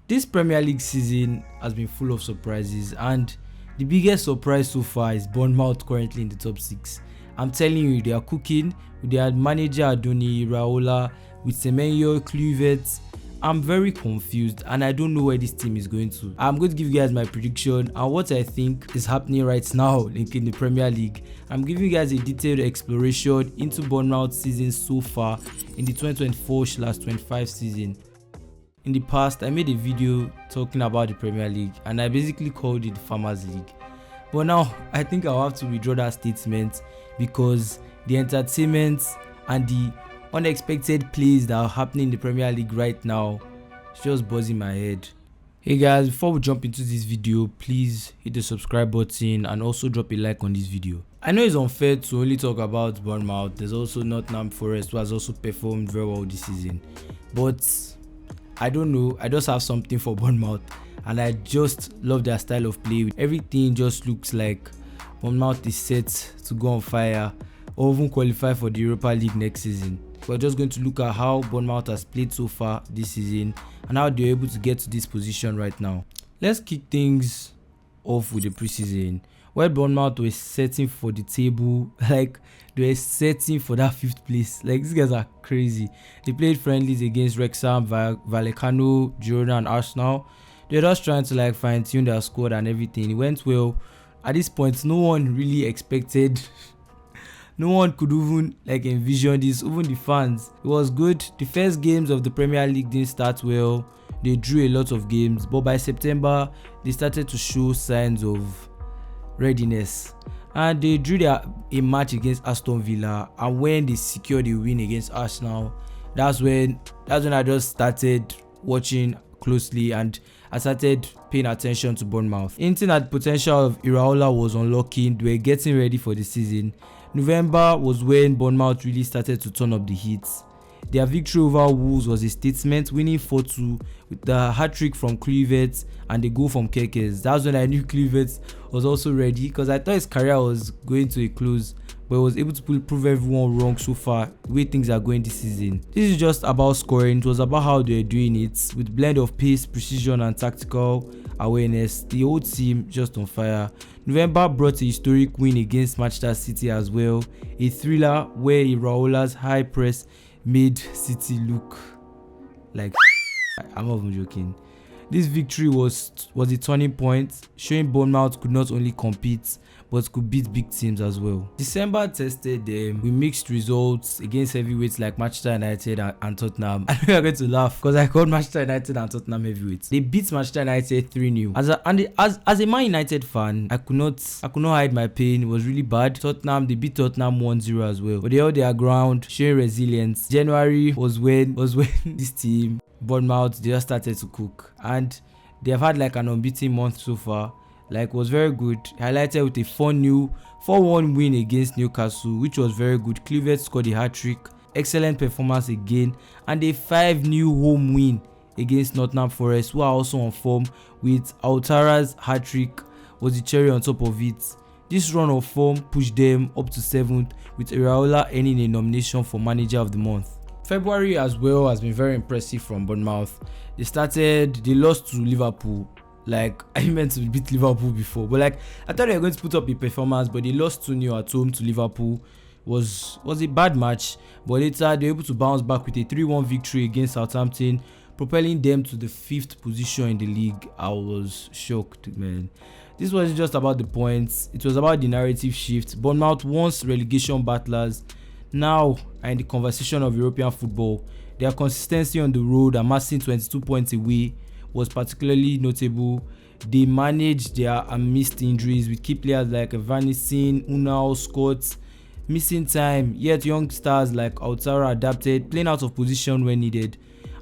This Premier League season has been full of surprises, and the biggest surprise so far is Bournemouth currently in the top 6. I'm telling you, they are cooking with their manager Adoni Iraola, with Semenyo, Kluivert. I'm very confused and I don't know where this team is going to. I'm going to give you guys my prediction and what I think is happening right now in the Premier League. I'm giving you guys a detailed exploration into Bournemouth season so far in the 2024/25 season. In the past, I made a video talking about the Premier League and I basically called it the Farmers League. But now, I think I'll have to withdraw that statement because the entertainment and the unexpected plays that are happening in the Premier League right now is just buzzing my head. Hey guys, before we jump into this video, please hit the subscribe button and also drop a like on this video. I know it's unfair to only talk about Bournemouth. There's also Nottingham Forest, who has also performed very well this season. But I don't know, I just have something for Bournemouth and I just love their style of play. Everything just looks like Bournemouth is set to go on fire or even qualify for the Europa League next season. We're just going to look at how Bournemouth has played so far this season and how they're able to get to this position right now. Let's kick things off with the preseason, where Bournemouth was setting for the table, like they were setting for that 5th place. Like, these guys are crazy. They played friendlies against Wrexham, Vallecano, Girona and Arsenal. They're just trying to like fine tune their squad and everything. It went well. At this point, no one really expected. No one could even like envision this, even the fans. It was good. The first games of the Premier League didn't start well. They drew a lot of games, but by September they started to show signs of readiness. And they drew a match against Aston Villa, and when they secured a win against Arsenal, that's when I just started watching closely and I started paying attention to Bournemouth. Hinting at the potential of Iraola was unlocking. They were getting ready for the season. November was when Bournemouth really started to turn up the heat. Their victory over Wolves was a statement, winning 4-2 with the hat-trick from Kluivert and the goal from Kekes. That's when I knew Kluivert was also ready, because I thought his career was going to a close, but he was able to prove everyone wrong so far the way things are going this season. This is just about scoring. It was about how they were doing it with blend of pace, precision and tactical awareness. The whole team just on fire. November brought a historic win against Manchester City as well, a thriller where Iraola's high press made City look like I'm not even joking. This victory was a turning point, showing Bournemouth could not only compete but could beat big teams as well. December tested them with mixed results against heavyweights like Manchester United and Tottenham. I know you're going to laugh because I called Manchester United and Tottenham heavyweights. They beat Manchester United 3-0. As a Man United fan, I could not hide my pain. It was really bad. They beat Tottenham 1-0 as well. But they held their ground, showing resilience. January was when this team, Bournemouth, they just started to cook, and they have had like an unbeaten month so far. Like, was very good, highlighted with a 4-1 win against Newcastle, which was very good. Kluivert scored a hat-trick, excellent performance again, and a 5-0 home win against Nottingham Forest, who are also on form, with Outara's hat-trick was the cherry on top of it. This run of form pushed them up to 7th, with Iraola earning a nomination for Manager of the Month. February as well has been very impressive from Bournemouth. They lost to Liverpool. Like, I meant to beat Liverpool before, but like I thought they were going to put up a performance, but they lost 2-0 at home to Liverpool. Was a bad match, but later they were able to bounce back with a 3-1 victory against Southampton, propelling them to the 5th position in the league. I was shocked, man. This wasn't just about the points, it was about the narrative shift. Bournemouth, once relegation battlers, now are in the conversation of European football. Their consistency on the road, amassing 22 points away, was particularly notable. They managed their missed injuries with key players like Evanisson, Unal, Scott missing time, yet young stars like Outara adapted, playing out of position when needed.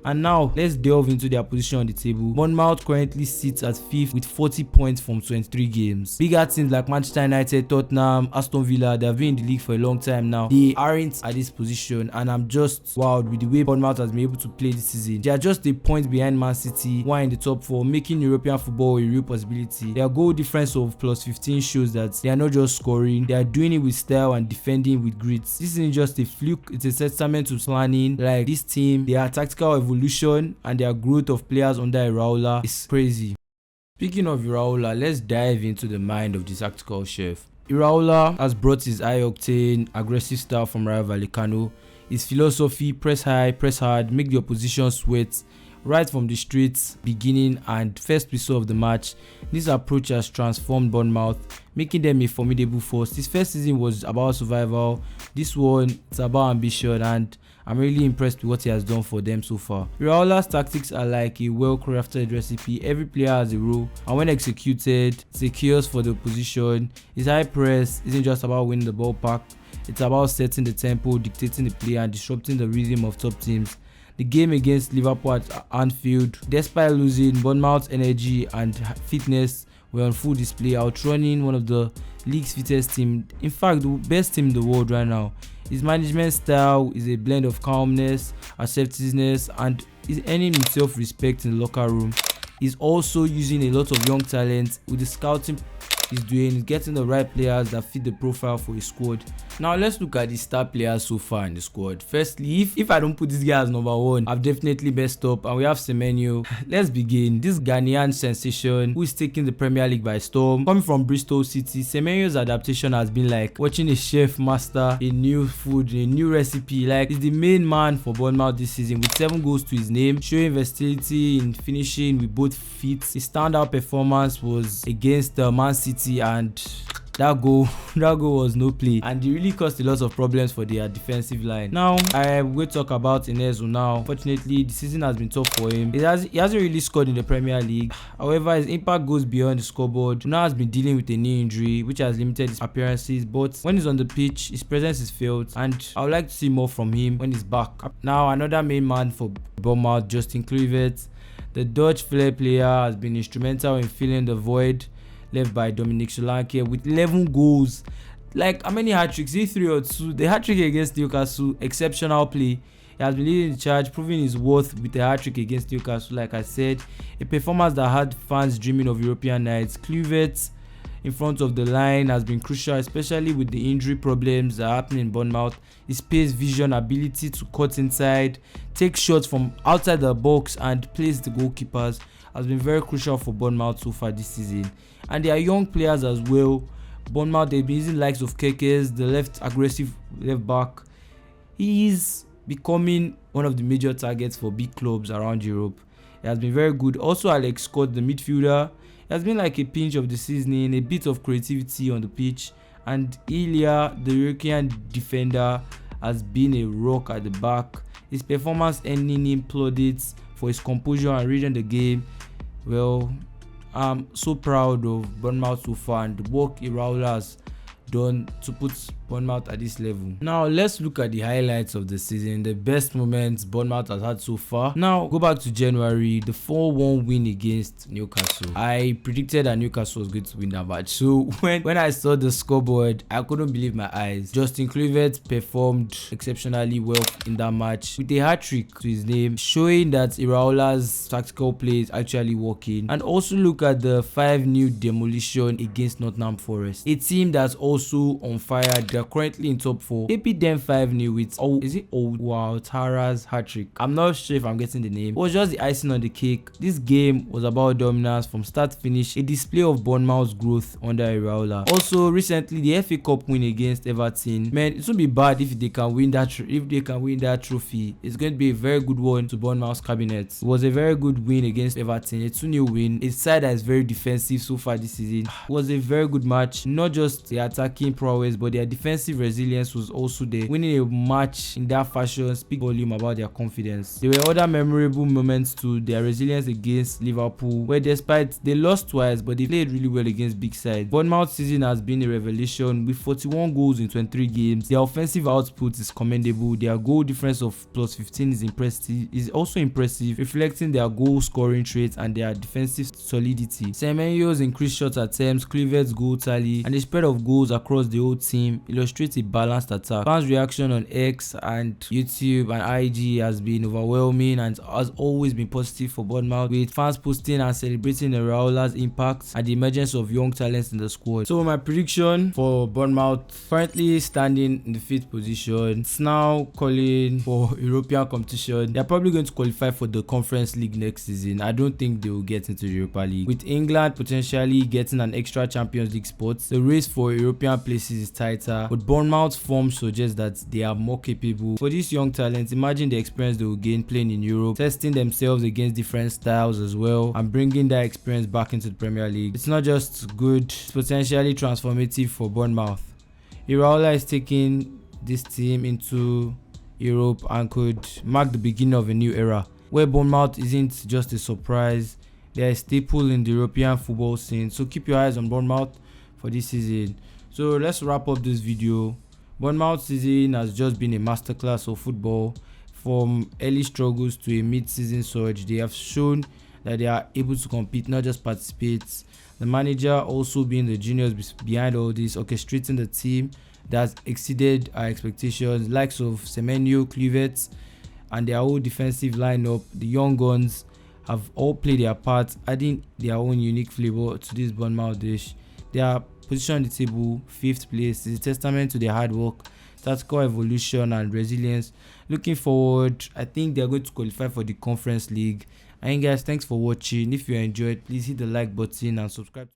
And now let's delve into their position on the table. Bournemouth currently sits at 5th with 40 points from 23 games. Bigger teams like Manchester United, Tottenham, Aston Villa, they have been in the league for a long time now. They aren't at this position, and I'm just wowed with the way Bournemouth has been able to play this season. They are just a point behind Man City, who are in the top 4, making European football a real possibility. Their goal difference of +15 shows that they are not just scoring, they are doing it with style and defending with grit. This isn't just a fluke, it's a testament to planning. Like, this team, their tactical evolution evolution and their growth of players under Iraola is crazy. Speaking of Iraola, let's dive into the mind of the tactical chef. Iraola has brought his high-octane, aggressive style from Rayo Vallecano. His philosophy: press high, press hard, make the opposition sweat, right from the streets beginning and first whistle of the match. This approach has transformed Bournemouth, making them a formidable force. His first season was about survival. This one, it's about ambition, and I'm really impressed with what he has done for them so far. Iraola's tactics are like a well-crafted recipe. Every player has a role, and when executed, it's a chaos for the opposition. His high press isn't just about winning the ball back. It's about setting the tempo, dictating the play, and disrupting the rhythm of top teams. The game against Liverpool at Anfield, despite losing, Bournemouth's energy and fitness were on full display, outrunning one of the league's fittest team. In fact, the best team in the world right now. His management style is a blend of calmness, assertiveness, and is earning himself respect in the locker room. He's also using a lot of young talent. With the scouting he's doing, getting the right players that fit the profile for his squad. Now let's look at the star players so far in the squad. Firstly, if I don't put this guy as number one, I've definitely messed up. And we have Semenyo. Let's begin. This Ghanaian sensation who is taking the Premier League by storm, coming from Bristol City. Semenyo's adaptation has been like watching a chef master a new food, a new recipe. Like, he's the main man for Bournemouth this season with 7 goals to his name, showing versatility in finishing with both feet. His standout performance was against Man City, and that goal was no play, and it really caused a lot of problems for their defensive line. Now I will talk about Enezu now. Unfortunately, the season has been tough for him. He hasn't really scored in the Premier League. However, his impact goes beyond the scoreboard. Now has been dealing with a knee injury which has limited his appearances, but when he's on the pitch, his presence is felt, and I would like to see more from him when he's back. Now another main man for Bournemouth, Justin Kluivert. The Dutch flair player has been instrumental in filling the void left by Dominic Solanke with 11 goals. Like, how many hat-tricks? 3 or 2. The hat-trick against Newcastle, exceptional play. He has been leading the charge, proving his worth with a hat-trick against Newcastle. Like I said, a performance that had fans dreaming of European nights. Kluivert in front of the line has been crucial, especially with the injury problems that are happening in Bournemouth. His pace, vision, ability to cut inside, take shots from outside the box and place the goalkeepers has been very crucial for Bournemouth so far this season. And they are young players as well. Bournemouth, they've been using likes of Kekes, the aggressive left back. He is becoming one of the major targets for big clubs around Europe. He has been very good. Also, Alex Scott, the midfielder, he has been like a pinch of the seasoning, a bit of creativity on the pitch. And Ilya, the European defender, has been a rock at the back. His performance earning him plaudits for his composure and reading the game. Well, I'm so proud of Bournemouth so far and the work Iraola has done to put Bournemouth at this level. Now let's look at the highlights of the season, the best moments Bournemouth has had so far. Now go back to January, the 4-1 win against Newcastle. I predicted that Newcastle was going to win that match. So when I saw the scoreboard, I couldn't believe my eyes. Justin Kluivert performed exceptionally well in that match with a hat-trick to his name, showing that Iraola's tactical play is actually working. And also look at the 5-0 demolition against Nottingham Forest, a team that's also on fire. They're currently in top 4. They beat them 5-0 with Tara's hat-trick. I'm not sure if I'm getting the name. It was just the icing on the cake. This game was about dominance from start to finish, a display of Bournemouth's growth under Iraola. Also, recently the FA Cup win against Everton. Man, it won't be bad if they can win that. If they can win that trophy, it's going to be a very good one to Bournemouth's cabinet. It was a very good win against Everton. A 2-0 win. A side that is very defensive so far this season. It was a very good match. Not just the attacking prowess, but their defensive resilience was also there. Winning a match in that fashion speaks volume about their confidence. There were other memorable moments too. Their resilience against Liverpool, where despite they lost twice, but they played really well against big sides. Bournemouth's season has been a revelation with 41 goals in 23 games. Their offensive output is commendable. Their goal difference of +15 is also impressive, reflecting their goal scoring traits and their defensive solidity. Semenyo's increased shot attempts, Kluivert's goal tally, and the spread of goals across the whole team, it illustrates a balanced attack. Fans' reaction on X and YouTube and IG has been overwhelming and has always been positive for Bournemouth, with fans posting and celebrating Iraola's impact and the emergence of young talents in the squad. So my prediction for Bournemouth, currently standing in the 5th position, it's now calling for European competition. They're probably going to qualify for the Conference League next season. I don't think they will get into the Europa League. With England potentially getting an extra Champions League spot, the race for European places is tighter, but Bournemouth's form suggests that they are more capable. For these young talents, imagine the experience they will gain playing in Europe, testing themselves against different styles as well, and bringing that experience back into the Premier League. It's not just good, it's potentially transformative for Bournemouth. Iraola is taking this team into Europe and could mark the beginning of a new era, where Bournemouth isn't just a surprise, they are a staple in the European football scene. So keep your eyes on Bournemouth for this season. So let's wrap up this video. Bournemouth season has just been a masterclass of football. From early struggles to a mid-season surge, they have shown that they are able to compete, not just participate. The manager also being the genius behind all this, orchestrating the team that has exceeded our expectations, likes of Semenyo, Kluivert, and their whole defensive lineup. The young guns have all played their part, adding their own unique flavor to this Bournemouth dish. Their position on the table, 5th place, is a testament to their hard work, tactical evolution, and resilience. Looking forward, I think they are going to qualify for the Conference League. And guys, thanks for watching. If you enjoyed, please hit the like button and subscribe.